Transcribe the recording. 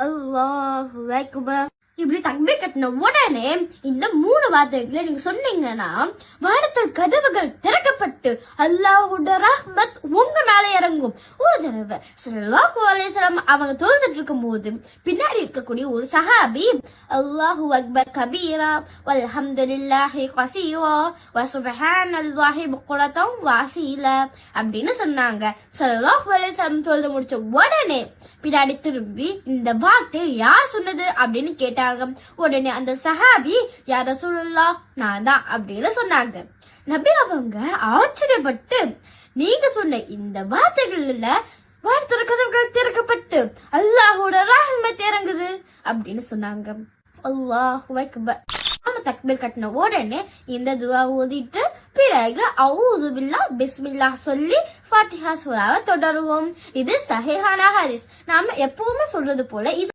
அல்லாஹு அக்பர். இப்படி தக்பீர் கட்டின உடனே இந்த 3 வார்த்தைகளை நீங்க சொன்னீங்கன்னா வானத்தில் கதவுகள் திறக்கப்பட்டு அல்லாஹ்வுடைய ரஹ்மத் உங்க மேல இறங்கும். ஒரு தடவை ஸல்லல்லாஹு அலைஹி வஸல்லம் அவங்க தொழுதுட்டு இருக்கும் போது பின்னாடி இருக்கக்கூடிய ஒரு சஹாபி அல்லாஹு அக்பர் கபீரா வல்ஹம்துலில்லாஹி கஸீரா வசுப்ஹானல்லாஹி புக்ரத்தன் வஅசீலா அப்படின்னு சொன்னாங்க. ஸல்லல்லாஹு அலைஹி வஸல்லம் தொழுது முடிச்ச உடனே பின்னாடி திரும்பி இந்த வார்த்தை யார் சொன்னது அப்படின்னு கேட்டாங்க. உடனே அந்த சஹாபி யா ரசூலுல்லாஹ் நான் தான் அப்படின்னு சொன்னாங்க. நபி அவங்க ஆச்சரியப்பட்டு நீங்க சொன்ன இந்த வார்த்தைகள்ல வானத்தோட கதவுகள் திறக்கப்பட்டு அல்லாஹோட ரஹ்மத் இறங்குது அப்படின்னு சொன்னாங்க. அல்லாஹு அக்பர். நாம தக்பீர் கட்டின உடனே இந்த துஆ ஓதிட்டு பிறகு அஊது பில்லாஹ் பிஸ்மில்லாஹ் சொல்லி ஃபாத்திஹா சூராவை தொடருவோம். இது சஹீஹான ஹதீஸ். நாம எப்பவுமே சொல்றது போல இது